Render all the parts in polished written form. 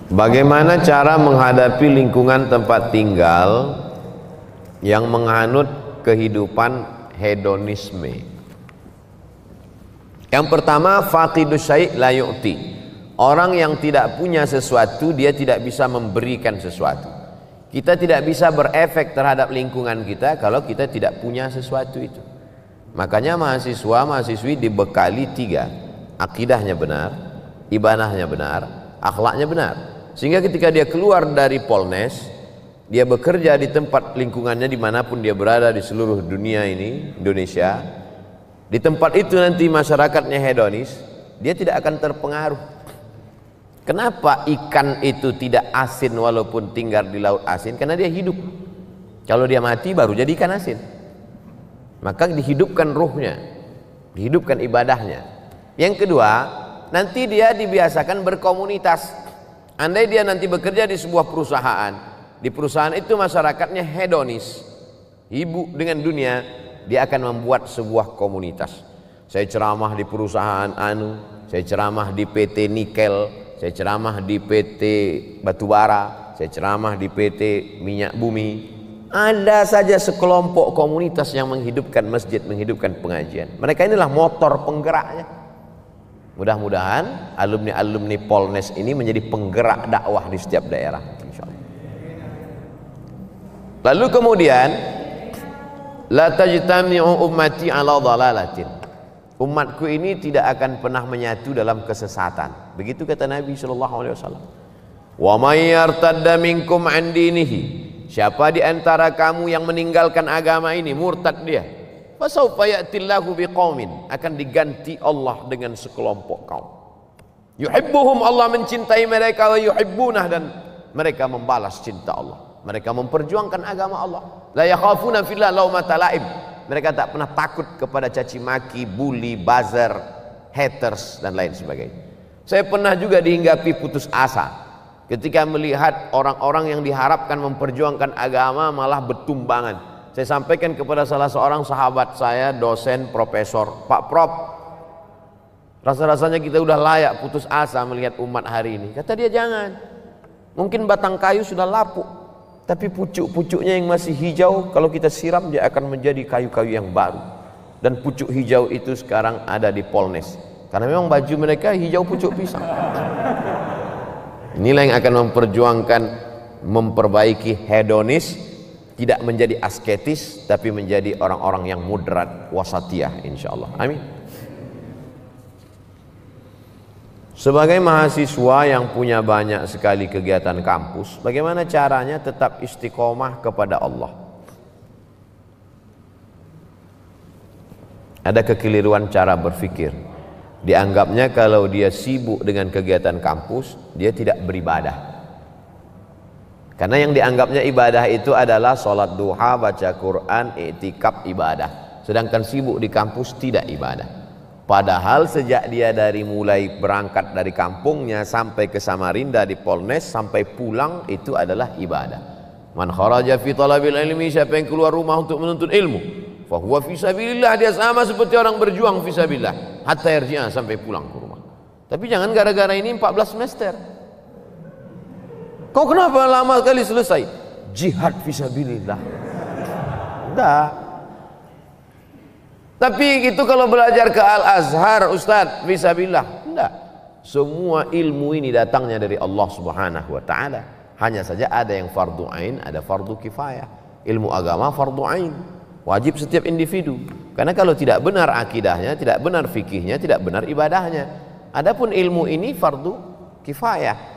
Bagaimana cara menghadapi lingkungan tempat tinggal yang menganut kehidupan hedonisme? Yang pertama, faqidus syai' la yu'ti. Orang yang tidak punya sesuatu, dia tidak bisa memberikan sesuatu. Kita tidak bisa berefek terhadap lingkungan kita kalau kita tidak punya sesuatu itu. Makanya mahasiswa, mahasiswi dibekali 3. Akidahnya benar, ibadahnya benar, akhlaknya benar. Sehingga ketika dia keluar dari Polnes, dia bekerja di tempat lingkungannya dimanapun dia berada di seluruh dunia ini, Indonesia, di tempat itu nanti masyarakatnya hedonis, dia tidak akan terpengaruh. Kenapa ikan itu tidak asin walaupun tinggal di laut asin? Karena dia hidup. Kalau dia mati baru jadi ikan asin. Maka dihidupkan ruhnya, dihidupkan ibadahnya. Yang kedua, nanti dia dibiasakan berkomunitas. Andai dia nanti bekerja di sebuah perusahaan, di perusahaan itu masyarakatnya hedonis, sibuk dengan dunia, dia akan membuat sebuah komunitas. Saya ceramah di perusahaan anu, saya ceramah di PT Nikel, saya ceramah di PT Batubara, saya ceramah di PT Minyak Bumi. Ada saja sekelompok komunitas yang menghidupkan masjid, menghidupkan pengajian. Mereka inilah motor penggeraknya. Mudah-mudahan alumni-alumni Polnes ini menjadi penggerak dakwah di setiap daerah, insyaallah. Lalu kemudian, la tajtami'u ummati 'ala dhalalatin. Umatku ini tidak akan pernah menyatu dalam kesesatan. Begitu kata Nabi sallallahu alaihi wasallam. Wa may yartadda minkum 'an dinihi. Siapa di antara kamu yang meninggalkan agama ini, murtad dia, fasawfa ya'tillahu biqaumin, akan diganti Allah dengan sekelompok kaum. Yuhibbuhum, Allah mencintai mereka, wa yuhibbunah, dan mereka membalas cinta Allah. Mereka memperjuangkan agama Allah. La yakhafuna fillah laumata laim. Mereka tak pernah takut kepada caci maki, bully, buzzer, haters dan lain sebagainya. Saya pernah juga dihinggapi putus asa ketika melihat orang-orang yang diharapkan memperjuangkan agama malah bertumbangan. Saya sampaikan kepada salah seorang sahabat saya, dosen, profesor, Pak Prof, rasa-rasanya kita udah layak putus asa melihat umat hari ini. Kata dia, jangan. Mungkin batang kayu sudah lapuk, tapi pucuk-pucuknya yang masih hijau, kalau kita siram dia akan menjadi kayu-kayu yang baru. Dan pucuk hijau itu sekarang ada di Polnes, karena memang baju mereka hijau pucuk pisang. Inilah yang akan memperjuangkan, memperbaiki hedonis, tidak menjadi asketis, tapi menjadi orang-orang yang moderat, wasatiyah, insyaallah. Amin. Sebagai mahasiswa yang punya banyak sekali kegiatan kampus, bagaimana caranya tetap istiqomah kepada Allah? Ada kekeliruan cara berpikir. Dianggapnya kalau dia sibuk dengan kegiatan kampus, dia tidak beribadah. Karena yang dianggapnya ibadah itu adalah sholat duha, baca Quran, i'tikaf, ibadah. Sedangkan sibuk di kampus tidak ibadah. Padahal sejak dia dari mulai berangkat dari kampungnya sampai ke Samarinda di Polnes sampai pulang itu adalah ibadah. Man kharaja fi talabil ilmi, siapa yang keluar rumah untuk menuntut ilmu, fa huwa fi sabilillah, dia sama seperti orang berjuang fi sabilillah hatta yarji'a, sampai pulang ke rumah. Tapi jangan gara-gara ini 14 semester. Kau kenapa lama kali selesai? Jihad fi sabilillah. Enggak. Tapi itu kalau belajar ke Al-Azhar, Ustadz, fisabilillah. Enggak. Semua ilmu ini datangnya dari Allah Subhanahu wa taala. Hanya saja ada yang fardu ain, ada fardu kifayah. Ilmu agama fardu ain, wajib setiap individu. Karena kalau tidak benar akidahnya, tidak benar fikihnya, tidak benar ibadahnya. Adapun ilmu ini fardu kifayah.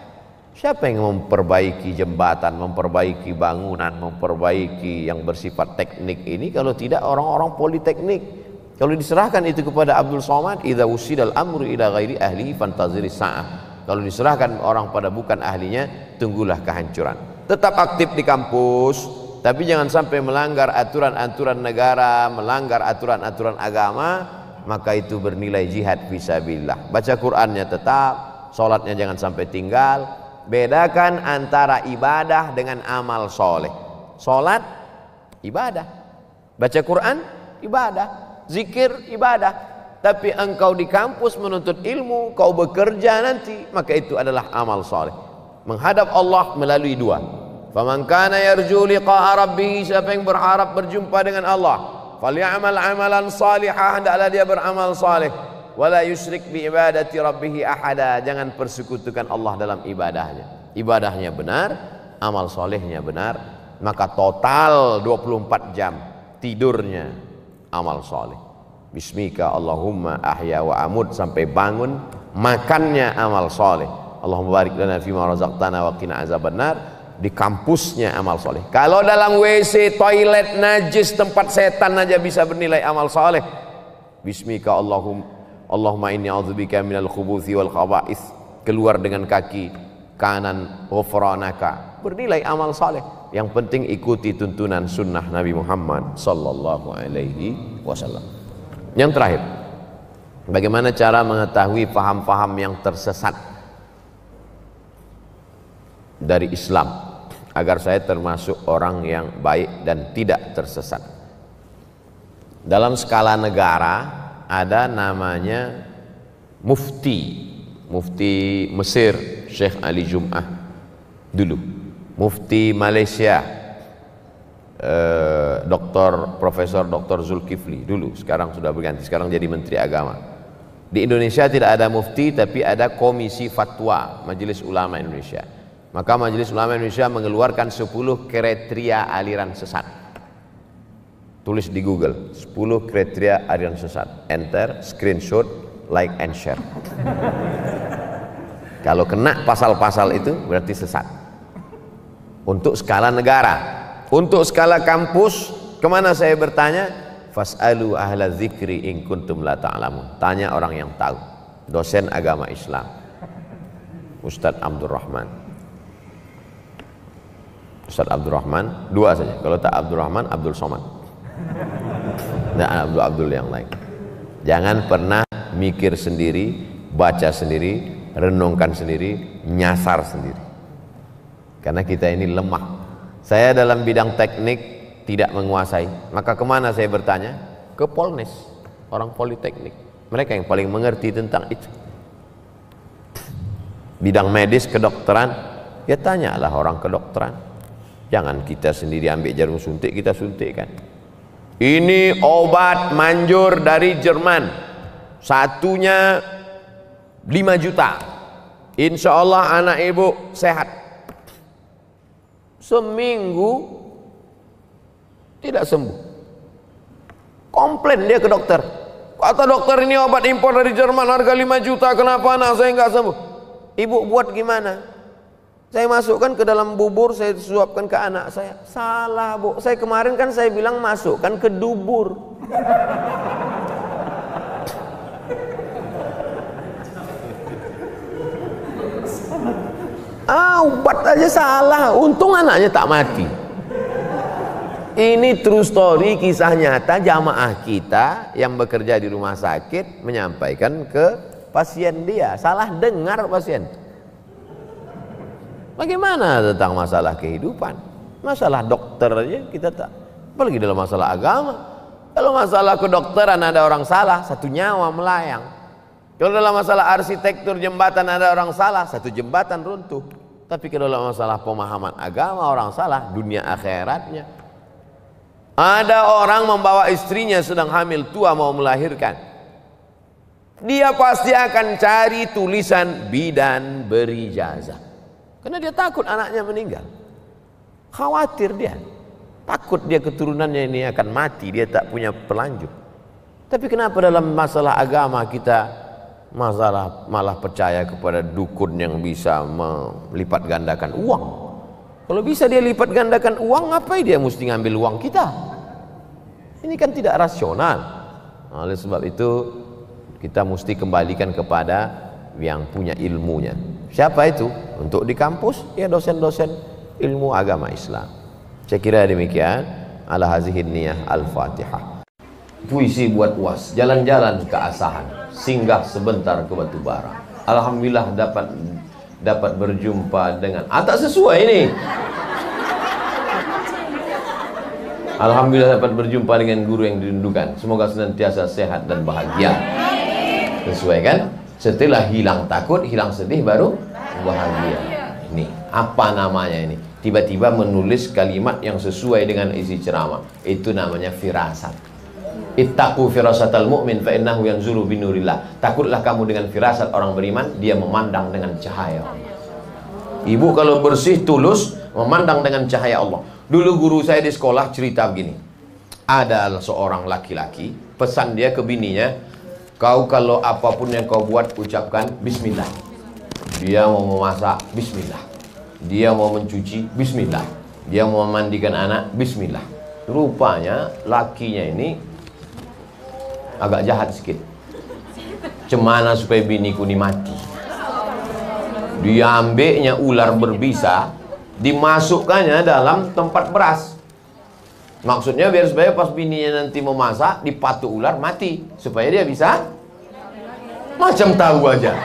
Siapa yang memperbaiki jembatan, memperbaiki bangunan, memperbaiki yang bersifat teknik ini kalau tidak orang-orang politeknik? Kalau diserahkan itu kepada Abdul Somad, idza usidal amru ila ghairi ahlihi fantaziri sa'ah. Kalau diserahkan orang pada bukan ahlinya, tunggulah kehancuran. Tetap aktif di kampus, tapi jangan sampai melanggar aturan-aturan negara, melanggar aturan-aturan agama, maka itu bernilai jihad fisabilillah. Baca Qur'annya tetap, sholatnya jangan sampai tinggal. Bedakan antara ibadah dengan amal soleh. Sholat, ibadah. Baca Quran, ibadah. Zikir, ibadah. Tapi engkau di kampus menuntut ilmu, kau bekerja nanti, maka itu adalah amal soleh. menghadap Allah melalui dua. Faman kana yarju liqa'a rabbih, siapa yang berharap berjumpa dengan Allah, falyamal amalan salihah, hendaklah dia beramal saleh, wala yusyrik bi ibadati rabbih ahada, jangan persekutukan Allah dalam ibadahnya. Ibadahnya benar, amal solehnya benar, maka total 24 jam tidurnya amal soleh. Bismika Allahumma ahya wa amut sampai bangun, makannya amal soleh. Allahumma barik lana fima razaqtana wa qina azabannar, di kampusnya amal soleh. Kalau dalam WC, toilet, najis, tempat setan aja bisa bernilai amal soleh. Bismika Allahumma inni a'udzubika minal khubuthi wal khaba'ith, keluar dengan kaki kanan, ghufranaka, bernilai amal soleh. Yang penting ikuti tuntunan sunnah Nabi Muhammad sallallahu alaihi wasallam. Yang terakhir, bagaimana cara mengetahui paham-paham yang tersesat dari Islam agar saya termasuk orang yang baik dan tidak tersesat? Dalam skala negara ada namanya mufti Mesir Syekh Ali Jum'ah dulu, mufti Malaysia Profesor Dr. Zulkifli dulu, sekarang sudah berganti, sekarang jadi Menteri Agama. Di Indonesia tidak ada mufti, tapi ada Komisi Fatwa Majelis Ulama Indonesia. Maka Majelis Ulama Indonesia mengeluarkan 10 kriteria aliran sesat. Tulis di Google 10 kriteria aliran sesat, enter, screenshot, like and share. Kalau kena pasal-pasal itu berarti sesat. Untuk skala negara. Untuk skala kampus, kemana saya bertanya? Fas'alu ahla dzikri in kuntum la ta'lamun. Tanya orang yang tahu. Dosen agama Islam, Ustadz Abdurrahman. Ustadz Abdurrahman, dua saja. Kalau tak Abdurrahman, Abdul Somad. Nah, Abdul yang lain. Jangan pernah mikir sendiri, baca sendiri, renungkan sendiri, nyasar sendiri. Karena kita ini lemah. Saya dalam bidang teknik tidak menguasai, maka kemana saya bertanya? Ke Polnes, orang politeknik. Mereka yang paling mengerti tentang itu. Bidang medis, kedokteran, ya tanyalah orang kedokteran. Jangan kita sendiri ambil jarum suntik, kita suntikkan. Ini obat manjur dari Jerman, satunya 5 juta. Insya Allah anak ibu sehat. Seminggu tidak sembuh. Komplain dia ke dokter. Kata dokter, ini obat impor dari Jerman harga 5 juta, kenapa anak saya nggak sembuh? Ibu buat gimana? Saya masukkan ke dalam bubur, saya suapkan ke anak saya. Salah bu, saya kemarin kan saya bilang masukkan ke dubur. Obat aja salah, untung anaknya tak mati. Ini true story, kisah nyata jamaah kita yang bekerja di rumah sakit menyampaikan ke pasien dia. Salah dengar pasien. Bagaimana tentang masalah kehidupan? Masalah dokter aja kita tak, apalagi dalam masalah agama. Kalau masalah kedokteran ada orang salah, satu nyawa melayang. Kalau dalam masalah arsitektur jembatan ada orang salah, satu jembatan runtuh. Tapi kalau dalam masalah pemahaman agama orang salah, dunia akhiratnya. Ada orang membawa istrinya sedang hamil tua mau melahirkan. Dia pasti akan cari tulisan bidan berijazah. Karena dia takut anaknya meninggal. Khawatir dia. Takut dia keturunannya ini akan mati, dia tak punya pelanjut. Tapi kenapa dalam masalah agama kita malah percaya kepada dukun yang bisa melipat gandakan uang? Kalau bisa dia lipat gandakan uang, ngapain dia mesti ngambil uang kita? Ini kan tidak rasional. Oleh sebab itu kita mesti kembalikan kepada yang punya ilmunya. Siapa itu? Untuk di kampus, ya dosen-dosen ilmu agama Islam. Saya kira demikian. Ala hazihin niyah al-Fatihah. Puisi buat UAS, jalan-jalan ke Asahan, singgah sebentar ke Batubara. Alhamdulillah dapat berjumpa dengan tak sesuai ini. Alhamdulillah dapat berjumpa dengan guru yang dirindukan. Semoga senantiasa sehat dan bahagia. Sesuai kan? Setelah hilang takut, hilang sedih, baru bahagia. Nih, apa namanya ini? Tiba-tiba menulis kalimat yang sesuai dengan isi ceramah. Itu namanya firasat. Ittaqu firasatal mu'min fa innahu yanzuru binurillah. Takutlah kamu dengan firasat orang beriman, dia memandang dengan cahaya Allah. Ibu kalau bersih tulus memandang dengan cahaya Allah. Dulu guru saya di sekolah cerita begini. Ada seorang laki-laki, pesan dia ke bininya, kau kalau apapun yang kau buat ucapkan bismillah. Dia mau memasak, bismillah. Dia mau mencuci, bismillah. Dia mau memandikan anak, bismillah. Rupanya lakinya ini agak jahat sedikit. Cemana supaya biniku ini mati. Dia ambilnya ular berbisa, dimasukkannya dalam tempat beras. Maksudnya biar supaya pas bininya nanti mau masak, dipatuk ular mati, supaya dia bisa macam tahu aja.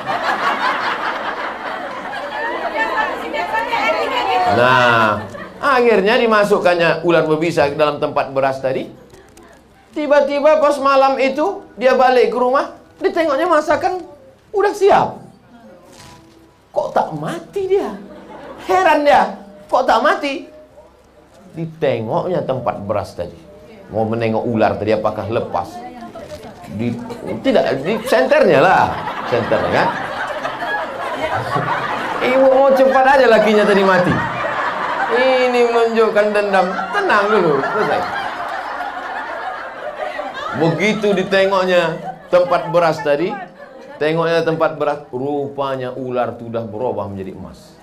Nah, akhirnya dimasukkannya ular berbisa ke dalam tempat beras tadi. Tiba-tiba pas malam itu dia balik ke rumah, ditengoknya masakan udah siap. Kok tak mati dia? Heran dia, kok tak mati? Ditengoknya tempat beras tadi. Mau menengok ular tadi apakah lepas? Tidak, di senternya lah, senternya kan. Ibu mau cepat aja lakinya tadi mati. Ini menunjukkan dendam. Tenang dulu, selesai. Begitu ditengoknya tempat beras tadi, tengoknya tempat beras, rupanya ular itu sudah berubah menjadi emas.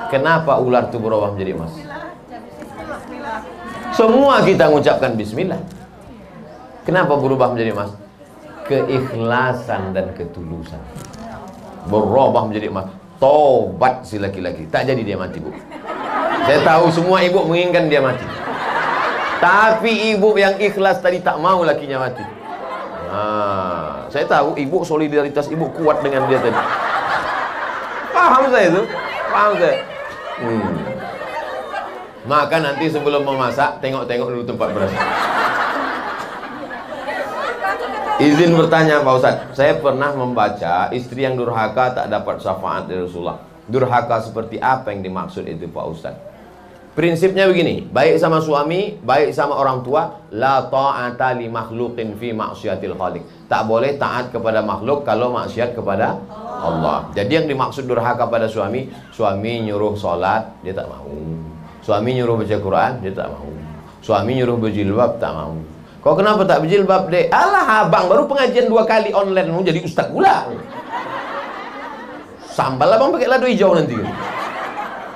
Kenapa ular itu berubah menjadi emas? Semua kita mengucapkan bismillah. Kenapa berubah menjadi emas? Keikhlasan dan ketulusan. Berubah menjadi emas. Tobat si laki-laki. Tak jadi dia mati, Bu. Saya tahu semua ibu menginginkan dia mati. Tapi ibu yang ikhlas tadi tak mau lakinya mati. Nah, saya tahu ibu, solidaritas ibu kuat dengan dia tadi. Paham saya itu? Paham saya? Maka nanti sebelum memasak, tengok-tengok dulu tempat beras. Izin bertanya Pak Ustadz, saya pernah membaca istri yang durhaka tak dapat syafaat dari Rasulullah. Durhaka seperti apa yang dimaksud itu Pak Ustadz? Prinsipnya begini, baik sama suami, baik sama orang tua, la ta'ata li makhluqin fi maksiatil khaliq. Tak boleh taat kepada makhluk kalau maksiat kepada Allah. Jadi yang dimaksud durhaka pada suami, suami nyuruh sholat, dia tak mau. Suami nyuruh baca Quran, dia tak mau. Suami nyuruh berjilbab, tak mau. Kau kenapa tak berjilbab, dek? Alah abang, baru pengajian 2 kali online, mau jadi ustaz pula. Sambal abang pakai lado hijau nanti.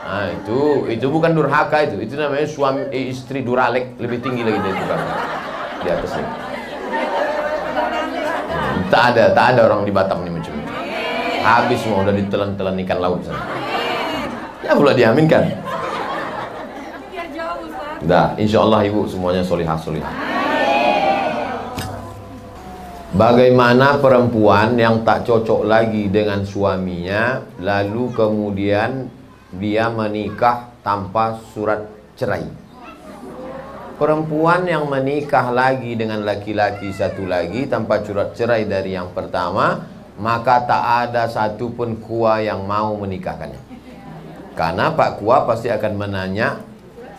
Nah, itu bukan durhaka itu. Itu namanya suami istri duralek, lebih tinggi lagi dari itu kan. Di atasnya. Tak ada orang di Batam ini macam itu. Habis semua udah ditelan-telan ikan laut sana. Ya pula diaminkan. Dah, insya Allah ibu semuanya solihah. Bagaimana perempuan yang tak cocok lagi dengan suaminya, lalu kemudian dia menikah tanpa surat cerai? Perempuan yang menikah lagi dengan laki-laki satu lagi tanpa surat cerai dari yang pertama, maka tak ada satupun kua yang mau menikahkannya. Karena Pak Kua pasti akan menanya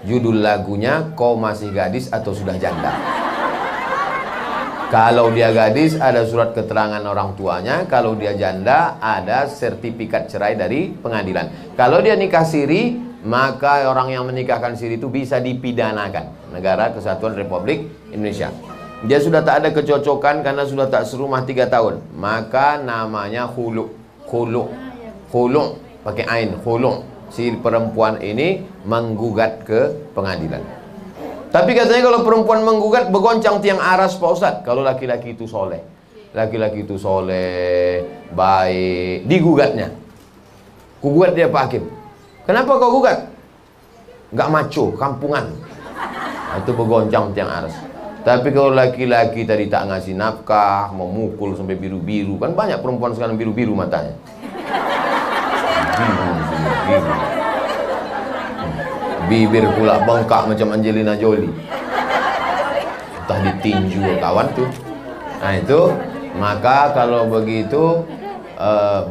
judul lagunya, kau masih gadis atau sudah janda? Kalau dia gadis ada surat keterangan orang tuanya, kalau dia janda ada sertifikat cerai dari pengadilan. Kalau dia nikah siri, maka orang yang menikahkan siri itu bisa dipidanakan. Negara Kesatuan Republik Indonesia. Dia sudah tak ada kecocokan karena sudah tak serumah 3 tahun, maka namanya khulu. Khulu pakai ain, khulu. Si perempuan ini menggugat ke pengadilan. Tapi katanya kalau perempuan menggugat bergoncang tiang aras Pak Ustadz. Kalau laki-laki itu soleh, laki-laki itu soleh, baik, digugatnya. Kugugat dia Pak Hakim. Kenapa kau gugat? Gak maco, kampungan. Itu bergoncang tiang aras. Tapi kalau laki-laki tadi tak ngasih nafkah, memukul sampai biru-biru, kan banyak perempuan sekarang biru-biru matanya. Biru. Bibir pula bengkak macam Angelina Jolie. Entah ditinju kawan tuh. Nah itu, maka kalau begitu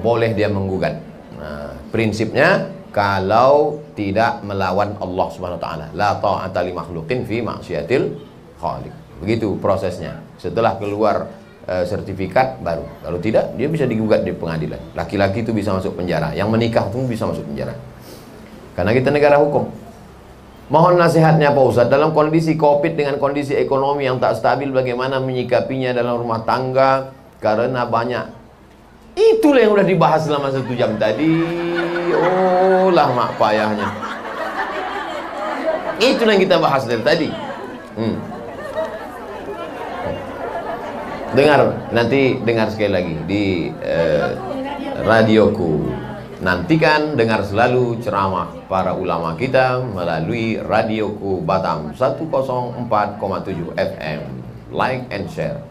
boleh dia menggugat. Nah, prinsipnya kalau tidak melawan Allah Subhanahu wa taala, la ta'ata li makhluqin fi maksiatil khaliq. Begitu prosesnya. Setelah keluar sertifikat baru. Kalau tidak, dia bisa digugat di pengadilan. Laki-laki itu bisa masuk penjara, yang menikah pun bisa masuk penjara. Karena kita negara hukum. Mohon nasihatnya Pak Ustadz, dalam kondisi Covid dengan kondisi ekonomi yang tak stabil, bagaimana menyikapinya dalam rumah tangga? Karena banyak. Itulah yang udah dibahas selama 1 jam tadi. Oh lah mak payahnya. Itulah yang kita bahas dari tadi. Dengar sekali lagi di radioku. Nantikan dengar selalu ceramah para ulama kita melalui radioku Batam 104,7 FM. Like and share.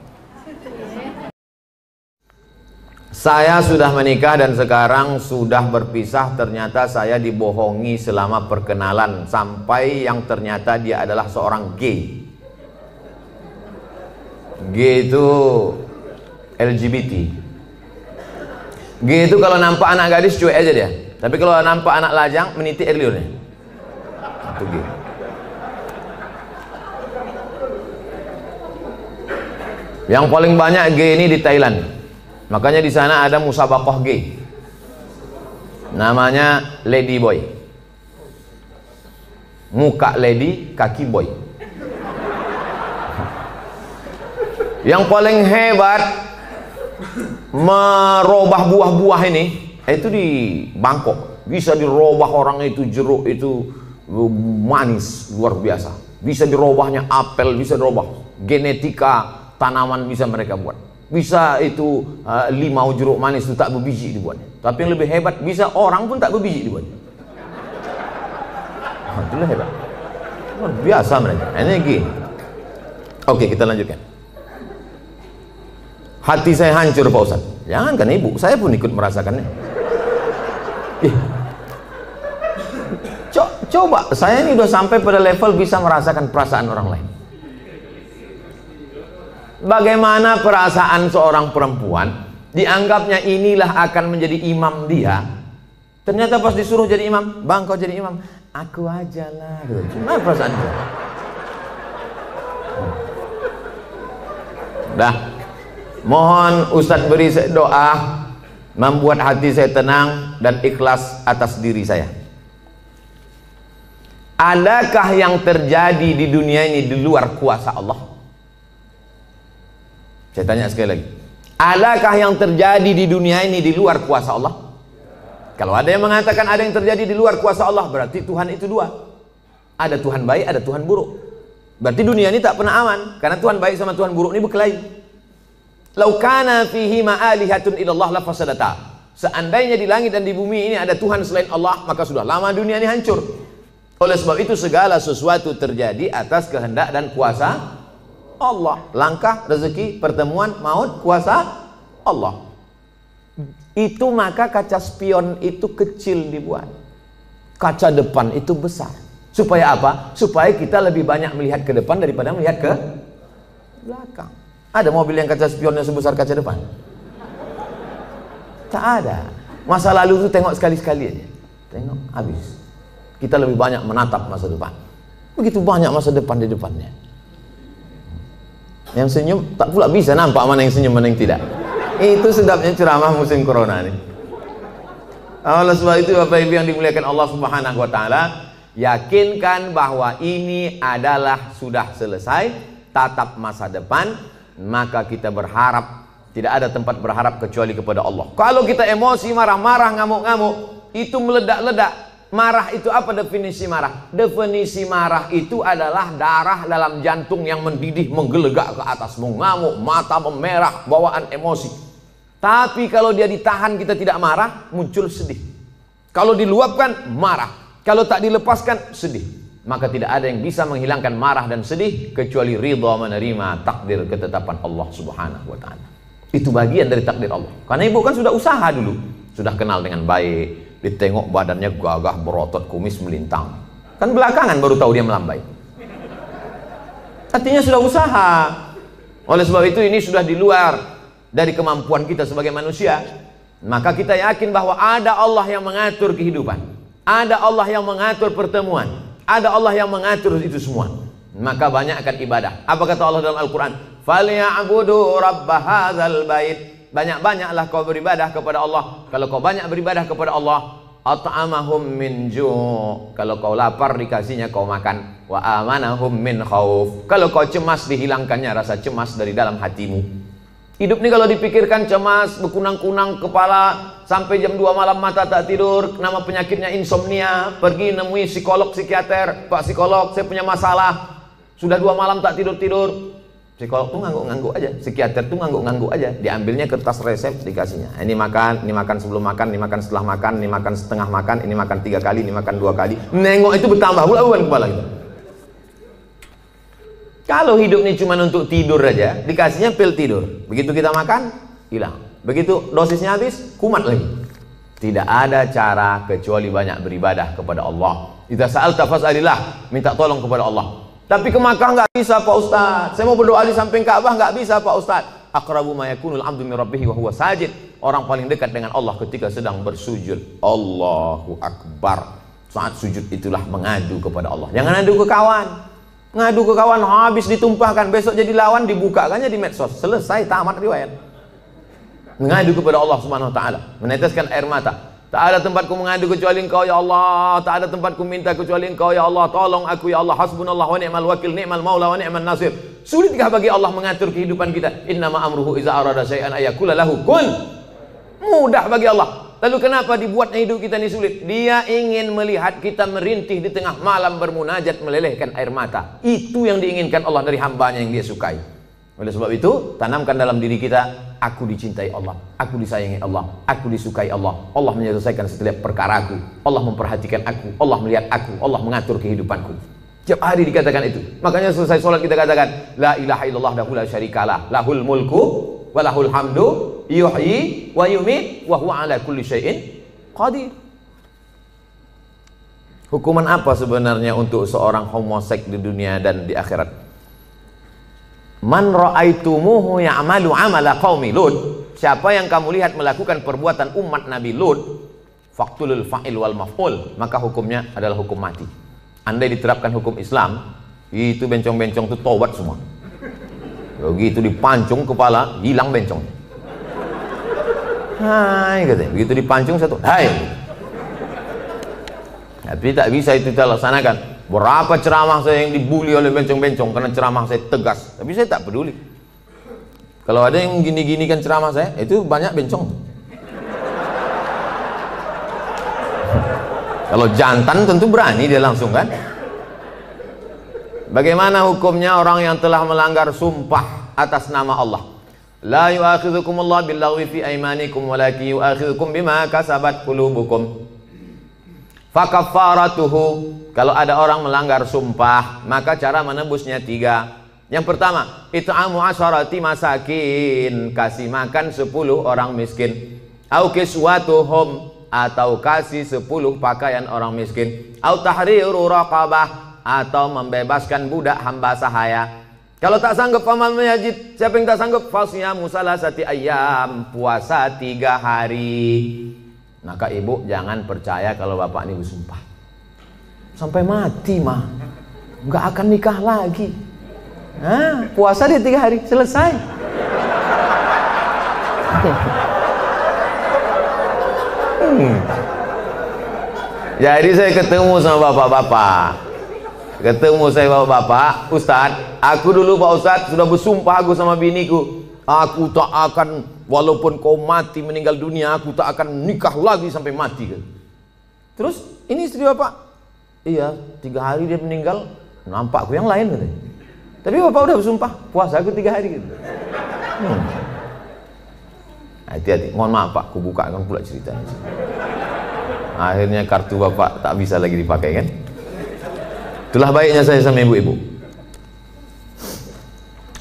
Saya sudah menikah dan sekarang sudah berpisah. Ternyata saya dibohongi selama perkenalan, sampai yang ternyata dia adalah seorang gay. Gay itu LGBT. Gay itu kalau nampak anak gadis cuek aja dia, tapi kalau nampak anak lajang meniti air liurnya. Itu gay. Yang paling banyak gay ini di Thailand. Makanya di sana ada musabaqah gay. Namanya Lady Boy. Muka lady, kaki boy. Yang paling hebat merubah buah-buah ini itu di Bangkok. Bisa dirubah orang itu, jeruk itu manis luar biasa. Bisa dirubahnya apel, bisa dirubah genetika tanaman, bisa mereka buat. Bisa itu limau jeruk manis itu tak berbiji dibuatnya. Tapi yang lebih hebat, bisa orang pun tak berbiji dibuatnya. Itulah hebat. Luar biasa mereka. Ini gini. Oke, kita lanjutkan. Hati saya hancur Pak Ustaz. Jangankan ibu, saya pun ikut merasakannya. Coba, saya ini udah sampai pada level bisa merasakan perasaan orang lain. Bagaimana perasaan seorang perempuan, dianggapnya inilah akan menjadi imam dia. Ternyata pas disuruh jadi imam, bang kau jadi imam, aku aja lah. Gimana perasaan dia? Dah, mohon Ustadz beri doa membuat hati saya tenang dan ikhlas atas diri saya. Adakah yang terjadi di dunia ini di luar kuasa Allah? Saya tanya sekali lagi, adakah yang terjadi di dunia ini di luar kuasa Allah? Kalau ada yang mengatakan ada yang terjadi di luar kuasa Allah, berarti Tuhan itu dua. Ada Tuhan baik, ada Tuhan buruk. Berarti dunia ini tak pernah aman, karena Tuhan baik sama Tuhan buruk ini berkelahi. Lau kana fihi ma'alihatun illallah la fasadata. Seandainya di langit dan di bumi ini ada Tuhan selain Allah, maka sudah lama dunia ini hancur. Oleh sebab itu segala sesuatu terjadi atas kehendak dan kuasa Allah. Langkah, rezeki, pertemuan, maut, kuasa Allah. Itu maka kaca spion itu kecil dibuat, kaca depan itu besar. Supaya apa? Supaya kita lebih banyak melihat ke depan daripada melihat ke belakang. Ada mobil yang kaca spionnya sebesar kaca depan? Tak ada. Masa lalu itu tengok sekali-sekali aja. Tengok, habis. Kita lebih banyak menatap masa depan. Begitu banyak masa depan di depannya. Yang senyum tak pula bisa nampak mana yang senyum mana yang tidak. Itu sedapnya ceramah musim corona ini. Oleh sebab itu Bapak Ibu yang dimuliakan Allah Subhanahu wa taala, yakinkan bahwa ini adalah sudah selesai, tatap masa depan, maka kita berharap, tidak ada tempat berharap kecuali kepada Allah. Kalau kita emosi, marah-marah, ngamuk-ngamuk, itu meledak-ledak. Marah itu apa definisi marah? Definisi marah itu adalah darah dalam jantung yang mendidih, menggelegak ke atas, mengamuk, mata memerah, bawaan emosi. Tapi kalau dia ditahan, kita tidak marah, muncul sedih. Kalau diluapkan, marah. Kalau tak dilepaskan, sedih. Maka tidak ada yang bisa menghilangkan marah dan sedih kecuali ridha menerima takdir ketetapan Allah Subhanahu wa taala. Itu bagian dari takdir Allah. Karena ibu kan sudah usaha dulu, sudah kenal dengan baik. Ditengok badannya gagah, berotot, kumis melintang. Kan belakangan baru tahu dia melambai. Artinya sudah usaha. Oleh sebab itu ini sudah di luar dari kemampuan kita sebagai manusia. Maka kita yakin bahwa ada Allah yang mengatur kehidupan, ada Allah yang mengatur pertemuan, ada Allah yang mengatur itu semua. Maka banyakkan ibadah. Apa kata Allah dalam Al-Quran? "Falya'budu rabb hadzal bait." Banyak-banyaklah kau beribadah kepada Allah. Kalau kau banyak beribadah kepada Allah, at'amahum min ju'. Kalau kau lapar dikasihnya kau makan. Wa amanahum min khauf. Kalau kau cemas dihilangkannya rasa cemas dari dalam hatimu. Hidup ini kalau dipikirkan cemas, berkunang-kunang kepala, sampai jam 2 malam mata tak tidur, nama penyakitnya insomnia, pergi nemui psikolog, psikiater, "Pak psikolog, saya punya masalah, sudah 2 malam tak tidur-tidur." Psikolog tuh ngangguk-ngangguk aja, psikiater tuh ngangguk-ngangguk aja, diambilnya kertas resep dikasihnya. Ini makan sebelum makan, ini makan setelah makan, ini makan setengah makan, ini makan 3 kali, ini makan 2 kali. Nengok itu bertambah pula beban kepala kita. Kalau hidup ini cuma untuk tidur aja, dikasihnya pil tidur. Begitu kita makan, hilang. Begitu dosisnya habis, kumat lagi. Tidak ada cara kecuali banyak beribadah kepada Allah. Idza sa'alta fas'alillah, minta tolong kepada Allah. Tapi ke Makkah nggak bisa Pak Ustaz. Saya mau berdoa di samping Ka'bah nggak bisa Pak Ustaz. Aqrabu ma yakunul 'abdu min rabbih wa huwa sajid. Orang paling dekat dengan Allah ketika sedang bersujud. Allahu Akbar. Saat sujud itulah mengadu kepada Allah. Jangan adu ke kawan. Ngadu ke kawan habis ditumpahkan, besok jadi lawan dibukakannya di medsos. Selesai, tamat riwayat. Mengadu kepada Allah Subhanahu wa taala, meneteskan air mata. Tak ada tempatku mengadu kecuali Engkau ya Allah, tak ada tempatku minta kecuali Engkau ya Allah. Tolong aku ya Allah, hasbunallah wa ni'mal wakil, ni'mal maula wa ni'man nasir. Sulitkah bagi Allah mengatur kehidupan kita? Innama amruhu iza arada syai'an ayakula lahu kun. Mudah bagi Allah. Lalu kenapa dibuatnya hidup kita ini sulit? Dia ingin melihat kita merintih di tengah malam bermunajat melelehkan air mata. Itu yang diinginkan Allah dari hambanya yang dia sukai. Oleh sebab itu, tanamkan dalam diri kita, aku dicintai Allah, aku disayangi Allah, aku disukai Allah. Allah menyelesaikan setiap perkaraku, Allah memperhatikan aku, Allah melihat aku, Allah mengatur kehidupanku. Tiap hari dikatakan itu. Makanya selesai sholat kita katakan, la ilaha illallah dahu la syarikalah, lahul mulku walahul hamdu yuhyi wa yumit wa huwa ala kulli syai'in qadir. Hukuman apa sebenarnya untuk seorang homoseks di dunia dan di akhirat? Man ra'aitumuhu ya'malu 'amala qaumi Lut. Siapa yang kamu lihat melakukan perbuatan umat Nabi Lut, faqtulul fa'il wal maf'ul, maka hukumnya adalah hukum mati. Andai diterapkan hukum Islam, itu bencong-bencong itu tobat semua. Begitu dipancung kepala, hilang bencong. Hai katanya, begitu dipancung satu, hai. Tapi tak bisa itu kita laksanakan. Berapa ceramah saya yang dibully oleh bencong-bencong karena ceramah saya tegas, tapi saya tak peduli. Kalau ada yang gini-gini kan ceramah saya, itu banyak bencong. Kalau jantan tentu berani dia langsung kan. Bagaimana hukumnya orang yang telah melanggar sumpah atas nama Allah? La yu'akhidhukumullahu billaghwi fi aymanikum walakin yu'akhidhukum bima kasabat qulubukum. Fakaffaratuhu, kalau ada orang melanggar sumpah, maka cara menebusnya 3. Yang pertama, it'amu asyarati masakin, kasih makan 10 orang miskin. Au kiswatuhum, atau kasih 10 pakaian orang miskin. Au tahriru raqabah, atau membebaskan budak hamba sahaya. Kalau tak sanggup faman yajid, siapa yang tak sanggup? Fasyamu salasati ayyam, puasa 3 hari. Maka ibu jangan percaya kalau bapak ini bersumpah. Sampai mati mah nggak akan nikah lagi. Nah, puasa dia 3 hari selesai. Jadi saya ketemu sama bapak-bapak. Ketemu saya bapak-bapak, Ustadz, aku dulu Pak Ustadz sudah bersumpah aku sama biniku. Aku tak akan, walaupun kau mati meninggal dunia, aku tak akan nikah lagi sampai mati. Terus ini istri bapak, iya 3 hari dia meninggal, nampak aku yang lain katanya. Tapi bapak udah bersumpah, puasa aku 3 hari gitu. Hati-hati, mohon maaf Pak, aku bukakan pula ceritanya. Akhirnya kartu bapak tak bisa lagi dipakai kan. Itulah baiknya saya sama ibu-ibu.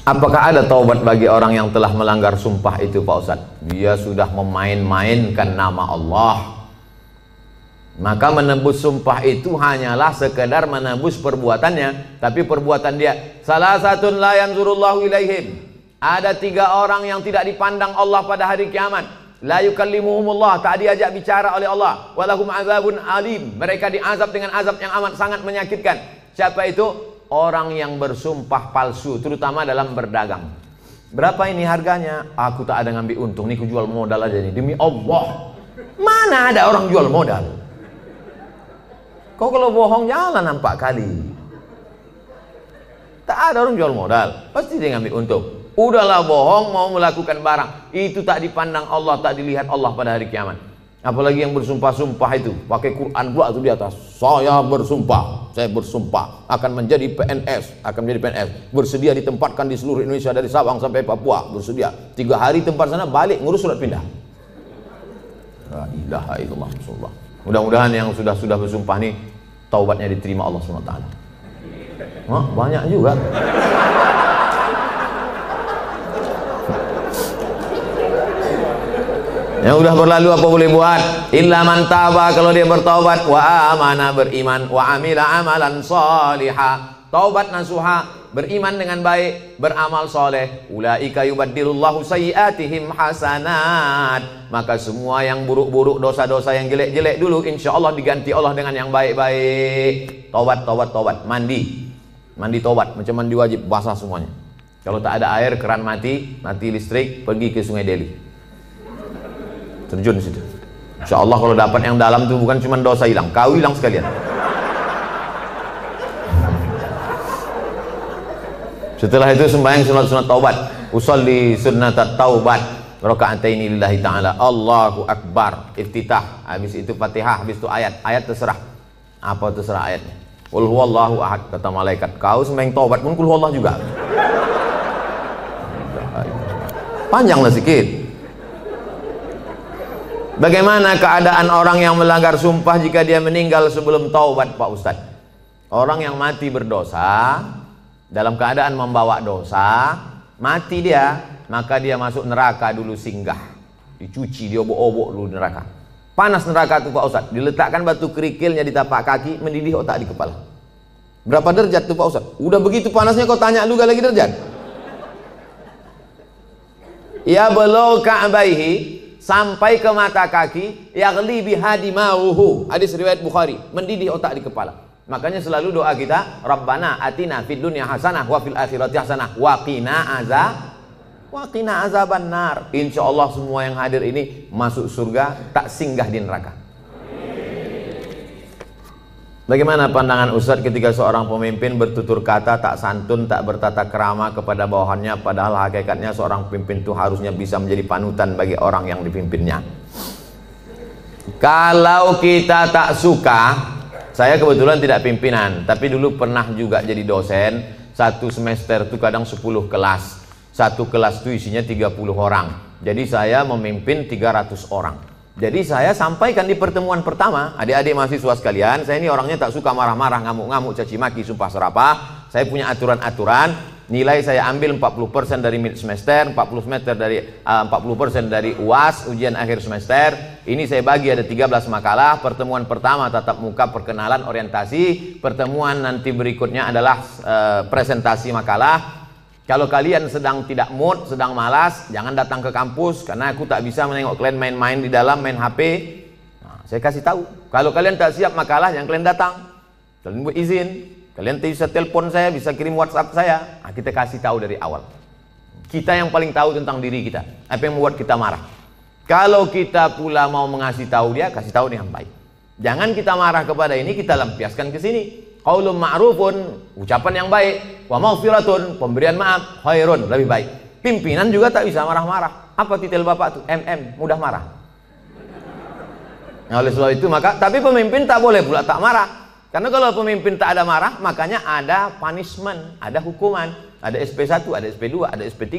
Apakah ada taubat bagi orang yang telah melanggar sumpah itu Pak Ustadz? Dia sudah memain-mainkan nama Allah. Maka menebus sumpah itu hanyalah sekedar menebus perbuatannya. Tapi perbuatan dia, salah satun la yanzurullahu ilaihim. Ada 3 orang yang tidak dipandang Allah pada hari kiamat. la yukallimuhumullah, tak diajak bicara oleh Allah, walahum azabun alim, mereka diazab dengan azab yang amat sangat menyakitkan. Siapa itu? Orang yang bersumpah palsu, terutama dalam berdagang. Berapa ini harganya? Aku tak ada ngambil untung, nih aku jual modal aja nih, demi Allah. Mana ada orang jual modal? Kau kalau bohong jalan nampak kali. Tak ada orang jual modal, pasti dia ngambil untung. Udahlah bohong, mau melakukan barang, itu tak dipandang Allah, tak dilihat Allah pada hari kiamat. Apalagi yang bersumpah-sumpah itu, pakai Quran pula tuh di atas. Saya bersumpah akan menjadi PNS, bersedia ditempatkan di seluruh Indonesia dari Sabang sampai Papua, bersedia. 3 hari tempat sana, balik ngurus surat pindah. La ilaha illallah Rasulullah. Mudah-mudahan yang sudah bersumpah nih taubatnya diterima Allah SWT. Banyak juga. Yang udah berlalu apa boleh buat? Illa man taba, kalau dia bertaubat, wa amana, beriman, wa amila amalan salihah, taubat nasuha, beriman dengan baik, beramal soleh. Ulaika yubaddilullahu sayyiatihim hasanat, maka semua yang buruk-buruk, dosa-dosa yang jelek-jelek dulu, insya Allah diganti Allah dengan yang baik-baik. Taubat, mandi taubat, macam mandi wajib, basah semuanya. Kalau tak ada air, keran mati listrik, pergi ke Sungai Deli, terjun situ. Insya Allah kalau dapat yang dalam tuh bukan cuma dosa hilang, kau hilang sekalian. Setelah itu sembahyang sunat taubat, usolli sunnat taubat, raka'ataini lillahi ta'ala, Allahu Akbar, iftitah. Habis itu Fatihah, habis itu ayat terserah. Apa terserah ayatnya? Qul huwallahu ahad, kata malaikat. Kau sembahyang taubat pun qul huwallahu juga. Panjanglah sikit. Bagaimana keadaan orang yang melanggar sumpah jika dia meninggal sebelum taubat, Pak Ustadz? Orang yang mati berdosa, dalam keadaan membawa dosa, mati dia, maka dia masuk neraka dulu singgah. Dicuci, diobok-obok dulu neraka. Panas neraka itu Pak Ustadz. Diletakkan batu kerikilnya di tapak kaki, mendidih otak di kepala. Berapa derajat tuh Pak Ustadz? Udah begitu panasnya kau tanya lu lagi derajat? Ya belau ka'baihi, sampai ke mata kaki, yaghli biha dimauhu, hadis riwayat Bukhari, mendidih otak di kepala. Makanya selalu doa kita, Rabbana atina fid dunya hasanah wa fil akhirati hasanah wa qina azaban nar. Insya Allah semua yang hadir ini masuk surga, tak singgah di neraka. Bagaimana pandangan Ustadz ketika seorang pemimpin bertutur kata tak santun, tak bertata krama kepada bawahannya, padahal hakikatnya seorang pemimpin itu harusnya bisa menjadi panutan bagi orang yang dipimpinnya. Kalau kita tak suka, saya kebetulan tidak pimpinan, tapi dulu pernah juga jadi dosen. Satu semester itu kadang 10 kelas. Satu kelas itu isinya 30 orang. Jadi saya memimpin 300 orang. Jadi saya sampaikan di pertemuan pertama, adik-adik mahasiswa sekalian, saya ini orangnya tak suka marah-marah, ngamuk-ngamuk, caci maki, sumpah serapah. Saya punya aturan-aturan, nilai saya ambil 40% dari mid semester, 40% dari UAS, ujian akhir semester. Ini saya bagi ada 13 makalah. Pertemuan pertama tatap muka, perkenalan, orientasi. Pertemuan nanti berikutnya adalah presentasi makalah. Kalau kalian sedang tidak mood, sedang malas, jangan datang ke kampus, karena aku tak bisa menengok kalian main-main di dalam, main HP. Nah, saya kasih tahu, kalau kalian tak siap makalah, jangan kalian datang. Kalian buat izin, kalian bisa telepon saya, bisa kirim WhatsApp saya. Nah, kita kasih tahu dari awal. Kita yang paling tahu tentang diri kita, apa yang membuat kita marah. Kalau kita pula mau mengasih tahu dia, kasih tahu dengan baik. Jangan kita marah kepada ini, kita lampiaskan ke sini. Qaulun ma'rufun, ucapan yang baik, wa maghfiratun, pemberian maaf, khairun, lebih baik. Pimpinan juga tak bisa marah-marah. Apa titel Bapak tuh? mudah marah. Nah, oleh sebab itu maka, tapi pemimpin tak boleh pula tak marah. Karena kalau pemimpin tak ada marah, makanya ada punishment, ada hukuman, ada SP1, ada SP2, ada SP3.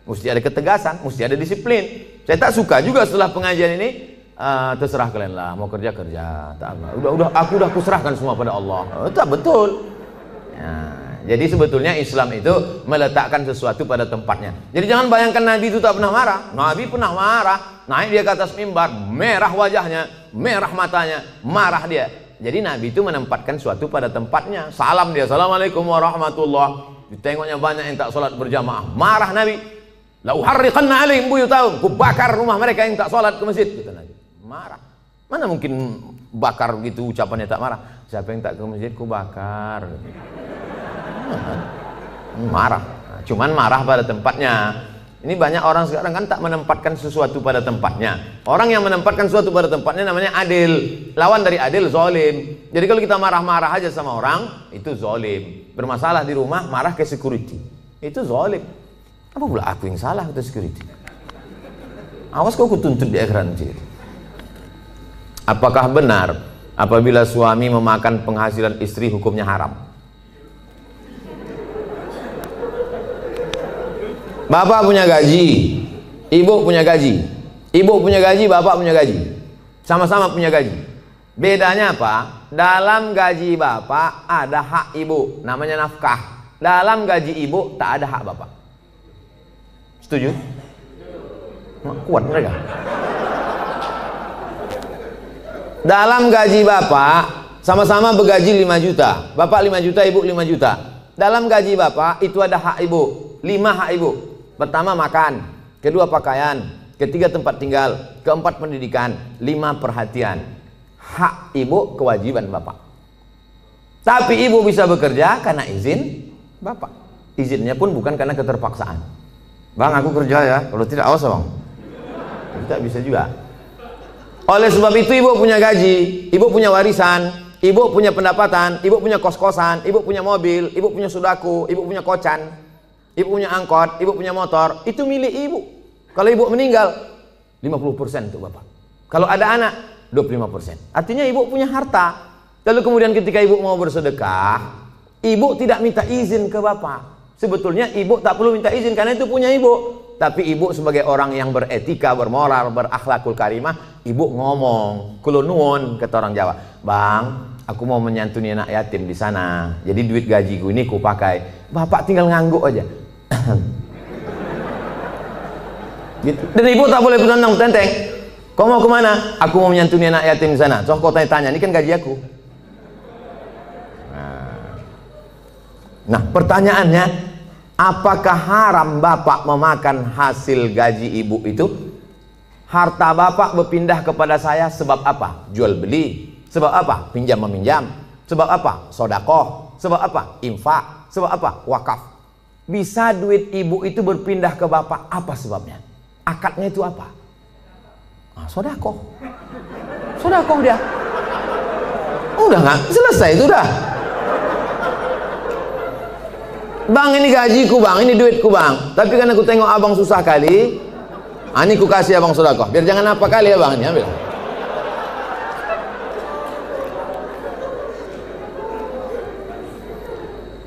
Mesti ada ketegasan, mesti ada disiplin. Saya tak suka juga setelah pengajian ini, terserah kalian lah, mau kerja tak apa. Aku udah kuserahkan semua pada Allah. Tak betul. Ya, jadi sebetulnya Islam itu meletakkan sesuatu pada tempatnya. Jadi jangan bayangkan Nabi itu tak pernah marah. Nabi pernah marah. Naik dia ke atas mimbar, merah wajahnya, merah matanya, marah dia. Jadi Nabi itu menempatkan sesuatu pada tempatnya. Salam dia, assalamualaikum warahmatullah. Ditengoknya banyak yang tak sholat berjamaah, marah Nabi. La uharriqanna alaihim buyutahum, ku bakar rumah mereka yang tak sholat ke masjid, kata Nabi. Marah. Mana mungkin bakar gitu ucapannya tak marah. Siapa yang tak ke masjid ku bakar. Marah. Nah, cuman marah pada tempatnya. Ini banyak orang sekarang kan tak menempatkan sesuatu pada tempatnya. Orang yang menempatkan sesuatu pada tempatnya namanya adil. Lawan dari adil zalim. Jadi kalau kita marah-marah aja sama orang, itu zalim. Bermasalah di rumah, marah ke security, itu zalim. Apa pula aku yang salah kata security? Awas kau kutuntut di akhirat nanti. Apakah benar apabila suami memakan penghasilan istri hukumnya haram? Bapak punya gaji, ibu punya gaji. Ibu punya gaji, bapak punya gaji. Sama-sama punya gaji. Bedanya apa? Dalam gaji bapak ada hak ibu, namanya nafkah. Dalam gaji ibu tak ada hak bapak. Setuju? Kuat mereka. Dalam gaji bapak sama-sama bergaji 5 juta. Bapak 5 juta, ibu 5 juta. Dalam gaji bapak itu ada hak ibu. 5 hak ibu. Pertama makan, kedua pakaian, ketiga tempat tinggal, keempat pendidikan, 5 perhatian. Hak ibu, kewajiban bapak. Tapi ibu bisa bekerja karena izin bapak. Izinnya pun bukan karena keterpaksaan. Bang, aku kerja ya, kalau tidak awas bang. Tidak bisa juga. Oleh sebab itu ibu punya gaji, ibu punya warisan, ibu punya pendapatan, ibu punya kos-kosan, ibu punya mobil, ibu punya sudaku, ibu punya kocan, ibu punya angkot, ibu punya motor, itu milik ibu. Kalau ibu meninggal, 50% untuk bapak. Kalau ada anak, 25%. Artinya ibu punya harta. Lalu kemudian ketika ibu mau bersedekah, ibu tidak minta izin ke bapak. Sebetulnya ibu tak perlu minta izin karena itu punya ibu. Tapi ibu sebagai orang yang beretika, bermoral, berakhlakul karimah, ibu ngomong, kulo nuwun kata orang Jawa. Bang, aku mau menyantuni anak yatim di sana. Jadi duit gajiku ini ku pakai. Bapak tinggal ngangguk aja. Gitu. Dan ibu tak boleh bertentang tenteng. Kau mau kemana? Aku mau menyantuni anak yatim di sana. So kau tanya-tanya, ini kan gaji aku. Nah, pertanyaannya, apakah haram bapak memakan hasil gaji ibu itu? Harta bapak berpindah kepada saya sebab apa? Jual beli. Sebab apa? Pinjam meminjam. Sebab apa? Sodakoh. Sebab apa? Infak. Sebab apa? Wakaf. Bisa duit ibu itu berpindah ke bapak, apa sebabnya? Akadnya itu apa? Sodakoh. Sodakoh dia. Udah nggak? Selesai itu udah. Bang, ini gajiku bang, ini duitku bang. Tapi karena aku tengok abang susah kali, ini ku kasih abang sodakoh. Biar jangan apa kali ya bang, ini ambil.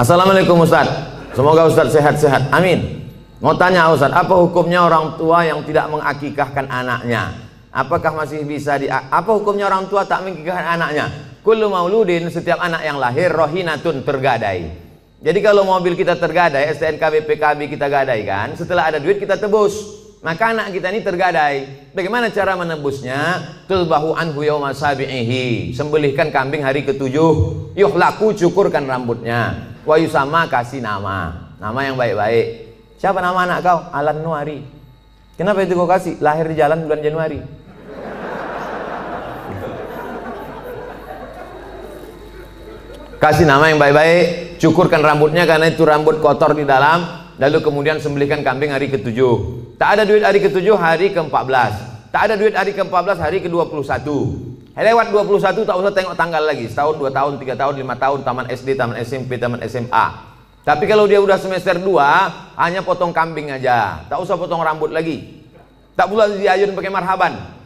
Assalamualaikum Ustaz. Semoga Ustaz sehat-sehat. Amin. Mau tanya Ustaz, apa hukumnya orang tua yang tidak mengakikahkan anaknya? Apakah masih bisa apa hukumnya orang tua tak mengakikahkan anaknya? Kullu mauludin, setiap anak yang lahir rohinatun, tergadai. Jadi kalau mobil kita tergadai, STNK BPKB kita gadaikan, setelah ada duit kita tebus. Maka anak kita ini tergadai. Bagaimana cara menebusnya? Tulbahu anhu yawma sabi'ihi. Sembelihkan kambing hari ke-7. Yuhlaku, cukurkan rambutnya. Wa yusama, kasih nama. Nama yang baik-baik. Siapa nama anak kau? Alan Nuari. Kenapa itu kau kasih? Lahir di jalan bulan Januari. Kasih nama yang baik-baik, cukurkan rambutnya karena itu rambut kotor di dalam, lalu kemudian sembelihkan kambing hari ke-7. Tak ada duit hari ke-7, hari ke-14. Tak ada duit hari ke-14, hari ke-21. Lewat 21 tak usah tengok tanggal lagi. Setahun, 2 tahun, 3 tahun, 5 tahun, taman SD, taman SMP, taman SMA. Tapi kalau dia udah semester 2, hanya potong kambing aja. Tak usah potong rambut lagi. Tak pula diayun pakai marhaban.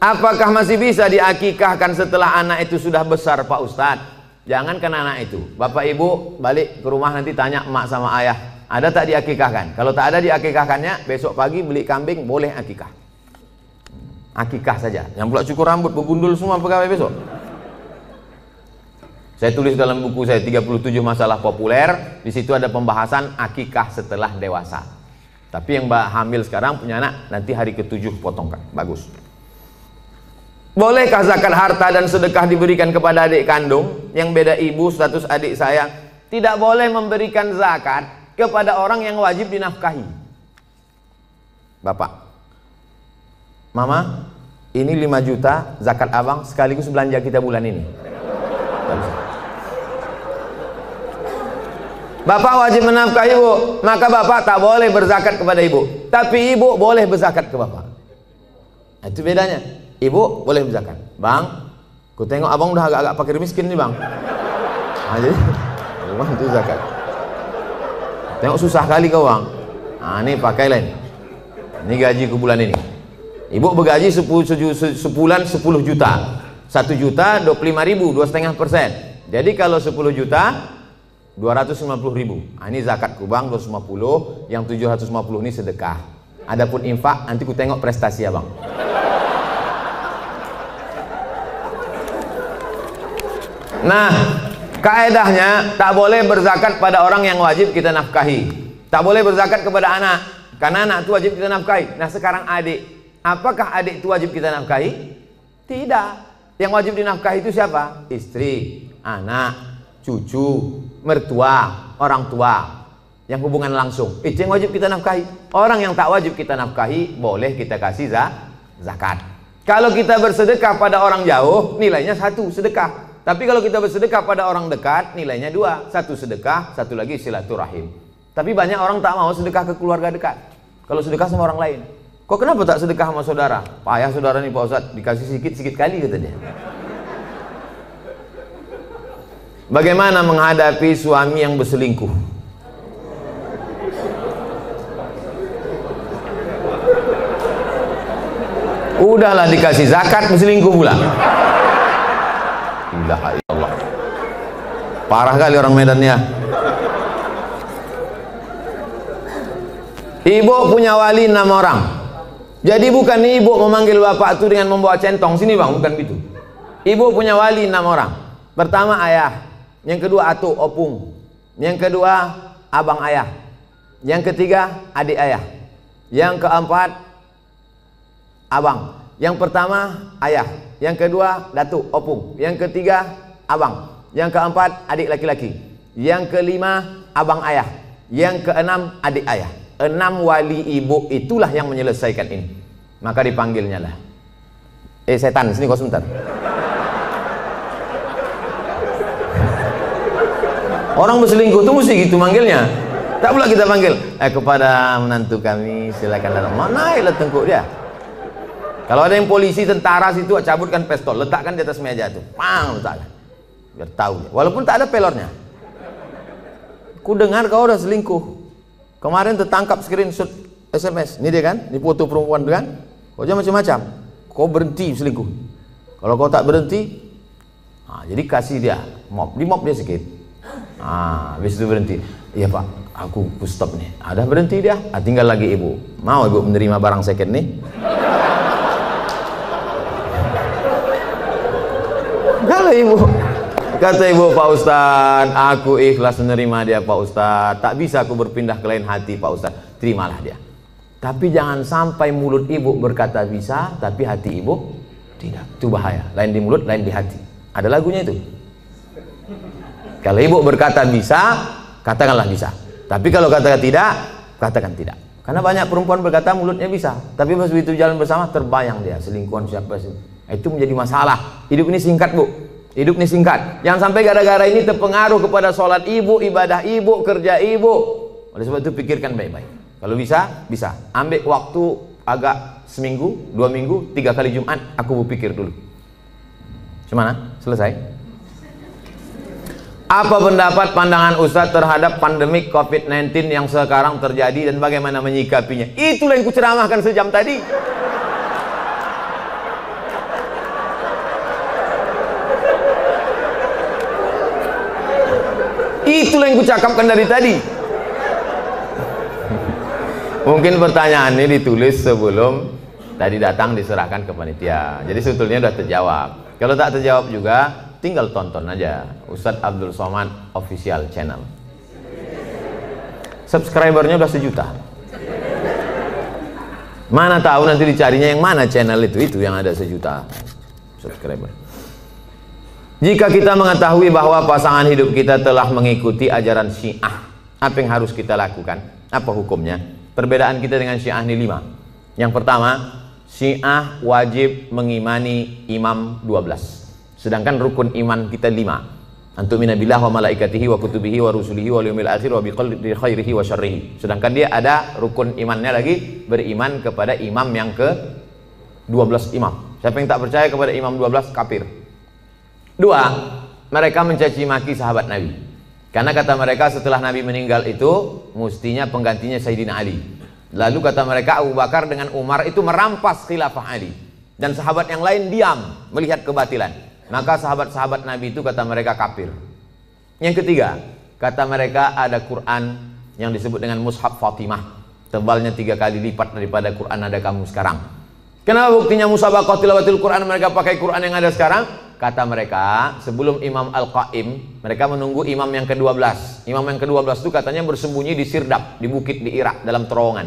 Apakah masih bisa diakikahkan setelah anak itu sudah besar Pak Ustadz? Jangan kena anak itu. Bapak ibu balik ke rumah nanti tanya emak sama ayah, ada tak diakikahkan? Kalau tak ada diakikahkannya, besok pagi beli kambing, boleh akikah. Akikah saja. Yang pula cukur rambut, begundul semua pegawai besok. Saya tulis dalam buku saya 37 masalah populer. Di situ ada pembahasan akikah setelah dewasa. Tapi yang hamil sekarang punya anak, nanti hari ke-7 potongkan. Bagus. Bolehkah zakat harta dan sedekah diberikan kepada adik kandung yang beda ibu, status adik saya? Tidak boleh memberikan zakat kepada orang yang wajib dinafkahi. Bapak, Mama, ini 5 juta zakat abang sekaligus belanja kita bulan ini. Bapak wajib menafkahi ibu, maka bapak tak boleh berzakat kepada ibu. Tapi ibu boleh berzakat ke bapak. Nah, itu bedanya. Ibu boleh berzakat. Bang, ku tengok abang udah agak-agak fakir miskin nih bang. Nah, jadi bang itu zakat. Tengok susah kali kau bang. Nah, ini pakailah ini. Ini gaji ku bulan ini. Ibu bergaji sebulan 10 juta. 1 juta 25.000, 2,5%. Jadi kalau 10 juta 250.000. Nah, ini zakat ku bang 250, yang 750 ini sedekah. Adapun infak nanti ku tengok prestasi abang. Nah, kaedahnya tak boleh berzakat pada orang yang wajib kita nafkahi. Tak boleh berzakat kepada anak, karena anak itu wajib kita nafkahi. Nah, sekarang adik, apakah adik itu wajib kita nafkahi? Tidak. Yang wajib dinafkahi itu siapa? Istri, anak, cucu, mertua, orang tua, yang hubungan langsung. Itu yang wajib kita nafkahi. Orang yang tak wajib kita nafkahi boleh kita kasih zakat. Kalau kita bersedekah pada orang jauh, nilainya 1 sedekah. Tapi kalau kita bersedekah pada orang dekat, nilainya 2. 1 sedekah, 1 lagi silaturahim. Tapi banyak orang tak mau sedekah ke keluarga dekat. Kalau sedekah sama orang lain, kok kenapa tak sedekah sama saudara? Payah saudara nih Pak Ustadz, dikasih sikit-sikit kali katanya. Bagaimana menghadapi suami yang berselingkuh? Udahlah dikasih zakat, berselingkuh pula. Ilaha illallah. Parah kali orang Medan ya. Ibu punya wali 6 orang. Jadi bukan ibu memanggil bapak itu dengan membawa centong sini bang, bukan gitu. Ibu punya wali 6 orang. Pertama ayah, yang kedua atu opung, yang kedua abang ayah, yang ketiga adik ayah, yang keempat abang. Yang pertama ayah, yang kedua datuk opung, yang ketiga abang, yang keempat adik laki-laki, yang kelima abang ayah, yang keenam adik ayah. 6 wali ibu itulah yang menyelesaikan ini. Maka dipanggilnya lah, setan sini kau sebentar. Orang berselingkuh tuh mesti gitu manggilnya. Tak pula kita panggil kepada menantu kami silakan datang. Mana lah tengkuk dia. Kalau ada yang polisi, tentara situ, cabutkan pistol, letakkan di atas meja tuh, pang, letakkan, biar tahu dia. Walaupun tak ada pelornya. Ku dengar kau udah selingkuh. Kemarin tertangkap screenshot SMS. Ini dia kan, ini foto perempuan kan. Kau jangan macam-macam. Kau berhenti selingkuh. Kalau kau tak berhenti, nah, jadi kasih dia mop, di mop dia sedikit. Nah, habis itu berhenti. Iya pak, aku stop nih. Ada berhenti dia. Tinggal lagi ibu. Mau ibu menerima barang second nih? Kalau ibu, kata ibu, Pak Ustadz, aku ikhlas menerima dia Pak Ustadz. Tak bisa aku berpindah ke lain hati Pak Ustadz. Terimalah dia. Tapi jangan sampai mulut ibu berkata bisa, tapi hati ibu tidak. Itu bahaya. Lain di mulut, lain di hati. Ada lagunya itu. Kalau ibu berkata bisa, katakanlah bisa. Tapi kalau katakan tidak, katakan tidak. Karena banyak perempuan berkata mulutnya bisa, tapi pas begitu jalan bersama terbayang dia selingkuhan siapa sih. Itu menjadi masalah. Hidup ini singkat bu. Hidup ini singkat. Jangan sampai gara-gara ini terpengaruh kepada sholat ibu, ibadah ibu, kerja ibu. Oleh sebab itu pikirkan baik-baik. Kalau bisa, bisa. Ambil waktu agak seminggu, 2 minggu, 3 kali Jumat. Aku berpikir dulu. Gimana? Selesai. Apa pendapat pandangan Ustadz terhadap pandemik COVID-19 yang sekarang terjadi dan bagaimana menyikapinya? Itulah yang kuceramahkan sejam tadi. Itulah yang kucakapkan dari tadi. Mungkin pertanyaan ini ditulis sebelum tadi datang diserahkan ke panitia. Jadi sebetulnya sudah terjawab. Kalau tak terjawab juga, tinggal tonton aja Ustadz Abdul Somad official channel. Subscribernya udah 1 juta. Mana tahu nanti dicarinya yang mana channel itu yang ada 1 juta. subscriber. Jika kita mengetahui bahwa pasangan hidup kita telah mengikuti ajaran Syiah, apa yang harus kita lakukan? Apa hukumnya? Perbedaan kita dengan Syiah ini 5. Yang pertama, Syiah wajib mengimani imam 12. Sedangkan rukun iman kita 5. Antumina billah wa malaikatihi wa kutubihi wa rusulihi wal yaumil akhir wa biqadri khairihi wa syarrihi. Sedangkan dia ada rukun imannya lagi, beriman kepada imam yang ke 12 imam. Siapa yang tak percaya kepada imam 12 kafir. 2, mereka mencaci maki sahabat Nabi. Karena kata mereka setelah Nabi meninggal itu mestinya penggantinya Sayyidina Ali. Lalu kata mereka Abu Bakar dengan Umar itu merampas khilafah Ali. Dan sahabat yang lain diam melihat kebatilan. Maka sahabat-sahabat Nabi itu kata mereka kafir. Yang ketiga, kata mereka ada Quran yang disebut dengan Mushaf Fatimah. Tebalnya 3 kali lipat daripada Quran ada kamu sekarang. Kenapa buktinya musabaqah tilawatil Quran mereka pakai Quran yang ada sekarang? Kata mereka, sebelum Imam Al-Qaim, mereka menunggu imam yang ke-12. Imam yang ke-12 itu katanya bersembunyi di Sirdab, di bukit di Irak, dalam terowongan.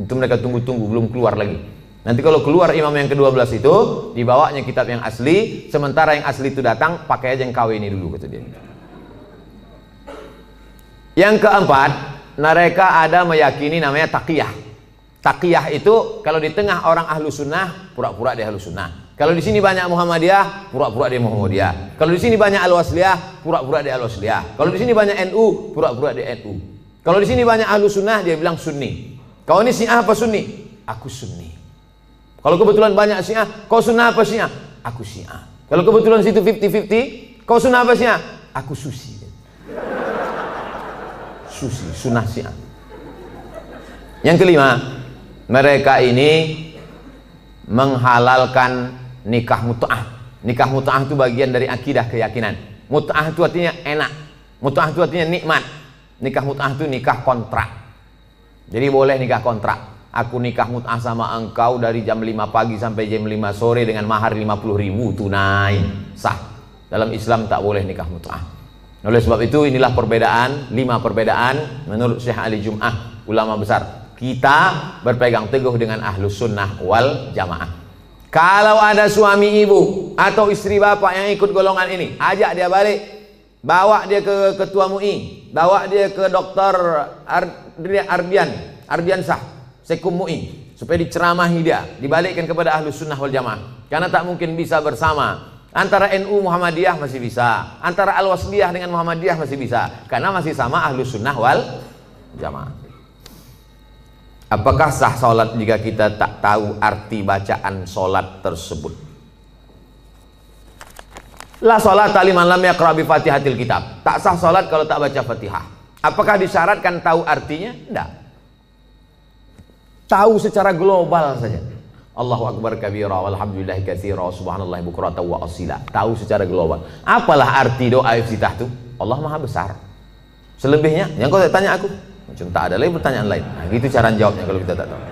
Itu mereka tunggu-tunggu, belum keluar lagi. Nanti kalau keluar imam yang ke-12 itu, dibawanya kitab yang asli, sementara yang asli itu datang, pakai aja yang KW ini dulu, kata dia. Yang keempat, mereka ada meyakini namanya taqiyah. Taqiyah itu kalau di tengah orang ahlu sunnah, pura-pura dia ahlu sunnah. Kalau di sini banyak Muhammadiyah, pura-pura dia Muhammadiyah. Kalau di sini banyak Al-Wasliyah, pura-pura dia Al-Wasliyah. Kalau di sini banyak NU, pura-pura dia NU. Kalau di sini banyak ahlu sunnah, dia bilang Sunni. Kau ini Syiah apa Sunni? Aku Sunni. Kalau kebetulan banyak Syiah, kau sunnah apa Syiah? Aku Syiah. Kalau kebetulan situ 50-50, kau sunnah apa Syiah? Aku Susi. Susi, sunnah Syiah. Yang kelima, mereka ini menghalalkan nikah mut'ah. Nikah mut'ah itu bagian dari akidah keyakinan. Mut'ah itu artinya enak. Mut'ah itu artinya nikmat. Nikah mut'ah itu nikah kontrak. Jadi boleh nikah kontrak. Aku nikah mut'ah sama engkau dari jam 5 pagi sampai jam 5 sore dengan mahar 50.000 tunai, sah. Dalam Islam tak boleh nikah mut'ah. Oleh sebab itu inilah perbedaan, 5 perbedaan menurut Syekh Ali Jum'ah, ulama besar. Kita berpegang teguh dengan ahlus sunnah wal jamaah. Kalau ada suami ibu atau istri bapak yang ikut golongan ini, ajak dia balik, bawa dia ke ketua MUI, bawa dia ke dokter Ardiansah Sekum MUI, supaya diceramahi dia, dibalikkan kepada ahlus sunnah wal jamaah. Karena tak mungkin bisa bersama. Antara NU Muhammadiyah masih bisa, antara Al-Wasliyah dengan Muhammadiyah masih bisa, karena masih sama ahlus sunnah wal jamaah. Apakah sah sholat jika kita tak tahu arti bacaan sholat tersebut? La sholat liman lam yaqra bi fatihatil kitab. Tak sah sholat kalau tak baca Fatihah. Apakah disyaratkan tahu artinya? Tidak. Tahu secara global saja. Allahu akbar kabira walhamdulillahi katsira wa subhanallahi bukratan wa asila. Tahu secara global. Apalah arti doa iftitah itu? Allah Maha besar. Selebihnya yang kau tanya aku, macam tak ada lagi pertanyaan lain. Nah, gitu cara jawabnya kalau kita tak tahu.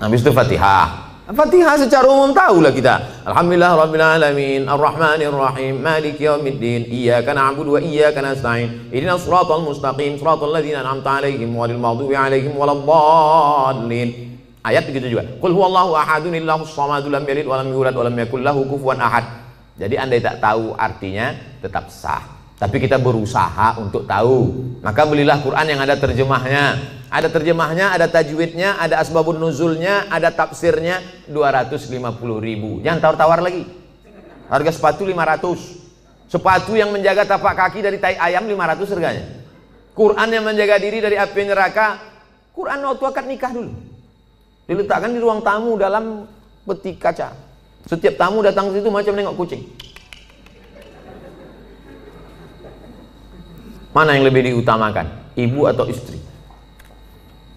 Habis itu Fatihah. Fatihah secara umum tahulah kita. Alhamdulillah rabbil alamin, arrahmanir rahim, maliki yaumiddin, iyyaka na'budu wa iyyaka nasta'in, ihdinas siratal mustaqim, siratal ladzina an'amta 'alaihim ghairil maghdubi 'alaihim waladdallin. Ayat begitu juga. Qul huwallahu ahadun illahus samadu lam yalid wa lam yulad wa lam yakul lahu kufuwan ahad. Jadi andai tak tahu artinya tetap sah. Tapi kita berusaha untuk tahu. Maka belilah Quran yang ada terjemahnya. Ada terjemahnya, ada tajwidnya, ada asbabun nuzulnya, ada tafsirnya. 250.000. Jangan tawar-tawar lagi. Harga sepatu 500. Sepatu yang menjaga tapak kaki dari tai ayam 500 harganya. Quran yang menjaga diri dari api neraka. Quran waktu akad nikah dulu diletakkan di ruang tamu dalam peti kaca. Setiap tamu datang ke situ macam nengok kucing. Mana yang lebih diutamakan, ibu atau istri?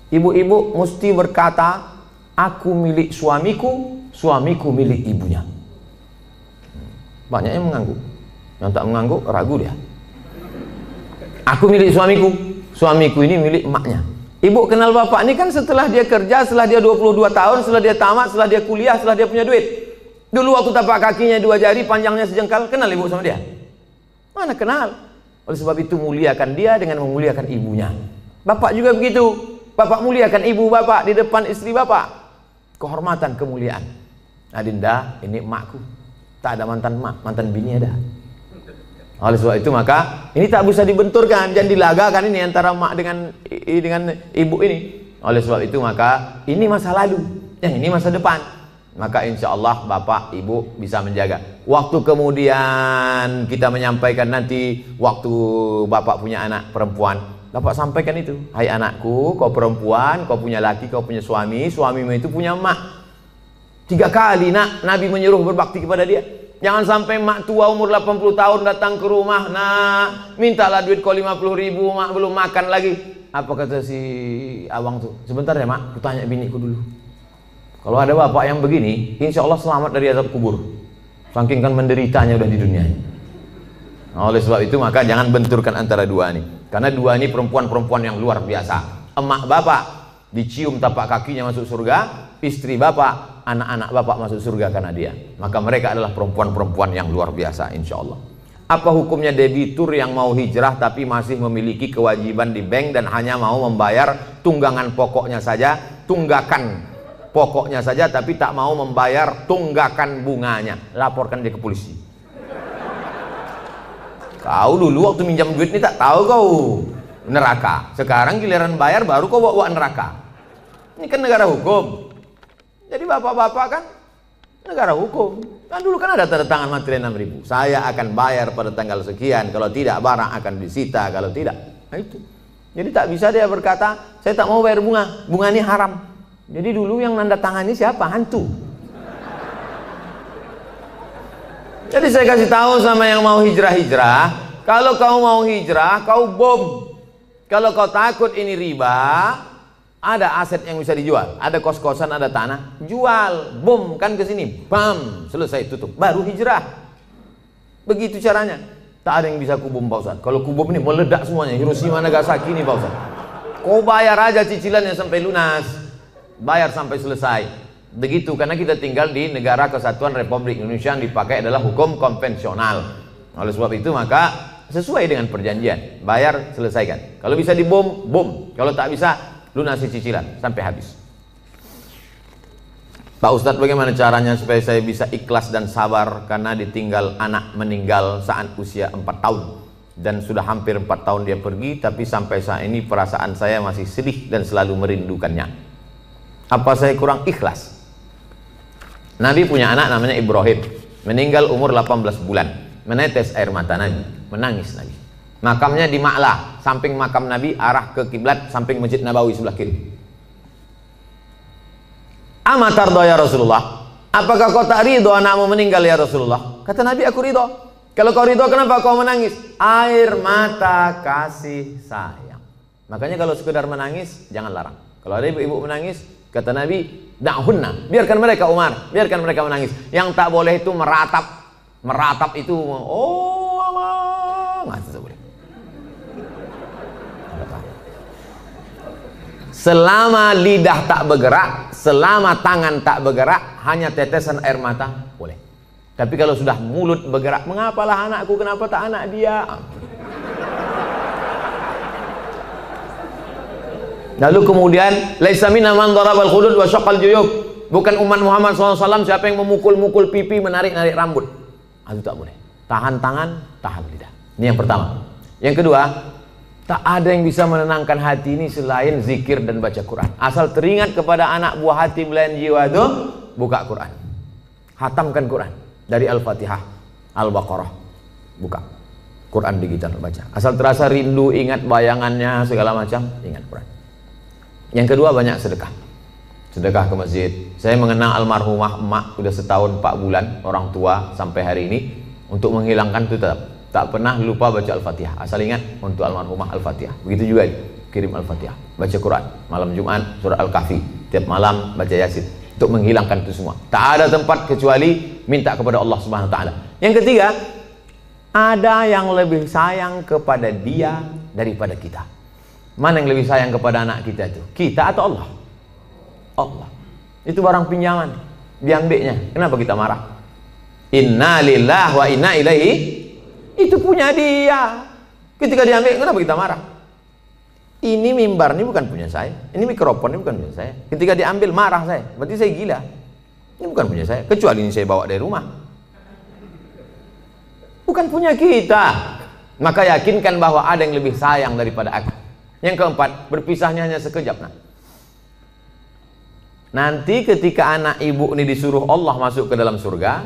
Ibu-ibu mesti berkata, aku milik suamiku, suamiku milik ibunya. Banyak yang mengangguk. Yang tak mengangguk ragu dia. Aku milik suamiku, suamiku ini milik emaknya. Ibu kenal bapak ini kan setelah dia kerja, setelah dia 22 tahun, setelah dia tamat, setelah dia kuliah, setelah dia punya duit. Dulu waktu tapak kakinya 2 jari, panjangnya sejengkal, kenal ibu sama dia? Mana kenal? Oleh sebab itu muliakan dia dengan memuliakan ibunya. Bapak juga begitu. Bapak muliakan ibu bapak di depan istri bapak. Kehormatan, kemuliaan. Adinda, ini emakku. Tak ada mantan emak, mantan bini ada. Oleh sebab itu maka ini tak bisa dibenturkan, jangan dilagakan ini antara emak dengan ibu ini. Oleh sebab itu maka ini masa lalu, yang ini masa depan. Maka insya Allah bapak ibu bisa menjaga. Waktu kemudian kita menyampaikan nanti waktu bapak punya anak perempuan, bapak sampaikan itu, hai anakku, kau perempuan, kau punya laki, kau punya suami, suamimu itu punya emak. 3 kali nak Nabi menyuruh berbakti kepada dia. Jangan sampai mak tua umur 80 tahun datang ke rumah, nak mintalah duit kau 50.000, mak belum makan lagi. Apa kata si abang tuh? Sebentar ya mak, ku tanya biniku dulu. Kalau ada bapak yang begini, insya Allah selamat dari azab kubur. Saking kan menderitanya udah di dunia. Nah, oleh sebab itu maka jangan benturkan antara dua ini. Karena dua ini perempuan-perempuan yang luar biasa. Emak bapak dicium tapak kakinya masuk surga, istri bapak, anak-anak bapak masuk surga karena dia. Maka mereka adalah perempuan-perempuan yang luar biasa insya Allah. Apa hukumnya debitur yang mau hijrah tapi masih memiliki kewajiban di bank dan hanya mau membayar tunggangan pokoknya saja, tunggakan pokoknya saja tapi tak mau membayar tunggakan bunganya? Laporkan dia ke polisi. Kau dulu waktu minjam duit ini tak tahu kau neraka, sekarang giliran bayar baru kau bawa neraka. Ini kan negara hukum. Jadi bapak-bapak kan negara hukum. Kan dulu kan ada tanda tangan materi 6.000. Saya akan bayar pada tanggal sekian, kalau tidak barang akan disita, kalau tidak. Nah itu. Jadi tak bisa dia berkata, saya tak mau bayar bunga, bunga ini haram. Jadi dulu yang nanda tangani siapa? Hantu. Jadi saya kasih tahu sama yang mau hijrah-hijrah, kalau kau mau hijrah, kau bom. Kalau kau takut ini riba, ada aset yang bisa dijual, ada kos-kosan, ada tanah, jual, bom kan ke sini, bam, selesai tutup, baru hijrah. Begitu caranya. Tak ada yang bisa kubom Pak Ustaz. Kalau kubom ini meledak semuanya, Hiroshima Nagasaki ini Pak Ustaz. Kau bayar aja cicilannya sampai lunas, bayar sampai selesai. Begitu, karena kita tinggal di negara kesatuan Republik Indonesia yang dipakai adalah hukum konvensional. Oleh sebab itu maka sesuai dengan perjanjian, bayar selesaikan. Kalau bisa dibom, bom. Kalau tak bisa, lunasi cicilan sampai habis. Pak Ustadz, bagaimana caranya supaya saya bisa ikhlas dan sabar karena ditinggal anak meninggal saat usia 4 tahun dan sudah hampir 4 tahun dia pergi, tapi sampai saat ini perasaan saya masih sedih dan selalu merindukannya. Apa saya kurang ikhlas? Nabi punya anak namanya Ibrahim, meninggal umur 18 bulan, menetes air mata Nabi, menangis Nabi. Makamnya di Ma'la, samping makam Nabi, arah ke kiblat, samping Masjid Nabawi sebelah kiri. Amatardo ya Rasulullah, apakah kau tak ridho anakmu meninggal ya Rasulullah? Kata Nabi, aku ridho. Kalau kau ridho, kenapa kau menangis? Air mata kasih sayang. Makanya kalau sekedar menangis, jangan larang. Kalau ada ibu-ibu menangis, kata Nabi, da'hunna, biarkan mereka Umar, biarkan mereka menangis. Yang tak boleh itu meratap. Meratap itu, oh nggak boleh. Selama lidah tak bergerak, selama tangan tak bergerak, hanya tetesan air mata boleh. Tapi kalau sudah mulut bergerak, mengapalah anakku, kenapa tak anak dia? Lalu kemudian, laisa minna man darabal khudud wa syaqqal juyub. Bukan umat Muhammad SAW siapa yang memukul-mukul pipi, menarik-narik rambut. Itu tak boleh. Tahan tangan, tahan lidah. Ini yang pertama. Yang kedua, tak ada yang bisa menenangkan hati ini selain zikir dan baca Quran. Asal teringat kepada anak buah hati belayan jiwa itu, buka Quran. Hatamkan Quran dari Al-Fatihah, Al-Baqarah. Buka Quran digital, baca. Asal terasa rindu, ingat bayangannya segala macam, ingat Quran. Yang kedua, banyak sedekah. Sedekah ke masjid. Saya mengenal almarhumah emak sudah setahun 4 bulan, orang tua sampai hari ini. Untuk menghilangkan itu tetap tak pernah lupa baca Al-Fatihah. Asal ingat untuk almarhumah Al-Fatihah. Begitu juga kirim Al-Fatihah, baca Quran. Malam Jumat surah Al-Kahfi, tiap malam baca Yasin. Untuk menghilangkan itu semua. Tak ada tempat kecuali minta kepada Allah Subhanahu wa taala. Yang ketiga, ada yang lebih sayang kepada dia daripada kita. Mana yang lebih sayang kepada anak kita itu? Kita atau Allah? Allah. Itu barang pinjaman, diambilnya. Kenapa kita marah? Inna lillahi wa inna ilaihi. Itu punya dia. Ketika diambil, kenapa kita marah? Ini mimbar ini bukan punya saya, ini mikrofon ini bukan punya saya. Ketika diambil marah saya, berarti saya gila. Ini bukan punya saya, kecuali ini saya bawa dari rumah. Bukan punya kita. Maka yakinkan bahwa ada yang lebih sayang daripada aku. Yang keempat, berpisahnya hanya sekejap. Nanti ketika anak ibu ini disuruh Allah masuk ke dalam surga,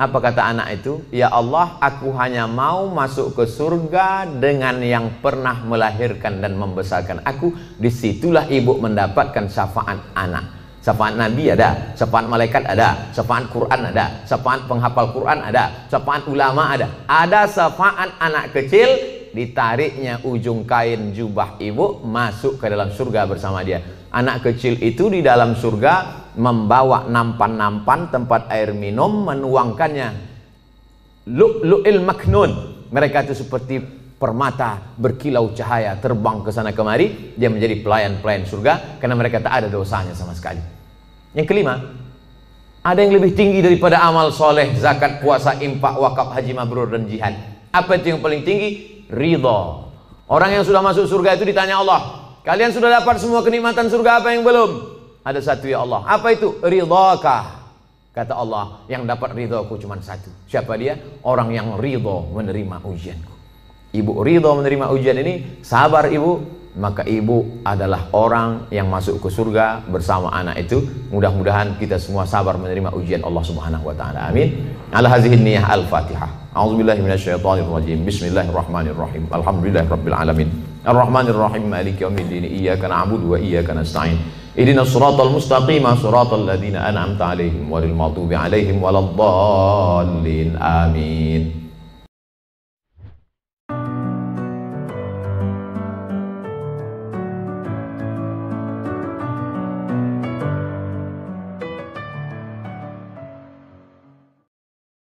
apa kata anak itu? Ya Allah, aku hanya mau masuk ke surga dengan yang pernah melahirkan dan membesarkan aku. Disitulah ibu mendapatkan syafaat anak. Syafaat Nabi ada, syafaat malaikat ada, syafaat Quran ada, syafaat penghafal Quran ada, syafaat ulama ada. Ada syafaat anak kecil, ditariknya ujung kain jubah ibu masuk ke dalam surga bersama dia. Anak kecil itu di dalam surga membawa nampan-nampan tempat air minum, menuangkannya lu'lu'il maknun. Mereka itu seperti permata berkilau cahaya terbang ke sana kemari. Dia menjadi pelayan-pelayan surga karena mereka tak ada dosanya sama sekali. Yang kelima, ada yang lebih tinggi daripada amal soleh, zakat, puasa, infak, wakaf, haji mabrur dan jihad. Apa itu yang paling tinggi? Ridha. Orang yang sudah masuk surga itu ditanya Allah, kalian sudah dapat semua kenikmatan surga, apa yang belum? Ada satu ya Allah. Apa itu? Ridhakah? Kata Allah, yang dapat ridhaku cuma satu. Siapa dia? Orang yang ridha menerima ujianku. Ibu ridha menerima ujian ini, sabar ibu, maka ibu adalah orang yang masuk ke surga bersama anak itu. Mudah-mudahan kita semua sabar menerima ujian Allah Subhanahu wa taala. Amin. Ala hadhihi niyyah al-Fatihah. A'udzubillahi minasyaitonir rajim. Bismillahirrahmanirrahim. Alhamdulillahirabbil alamin. Arrahmanirrahim. Maliki yaumiddin. Iyyaka na'budu wa iyyaka nasta'in. Ihdinas siratal mustaqim, siratal ladzina an'amta 'alaihim ghairil maghdubi 'alaihim waladdallin. Amin.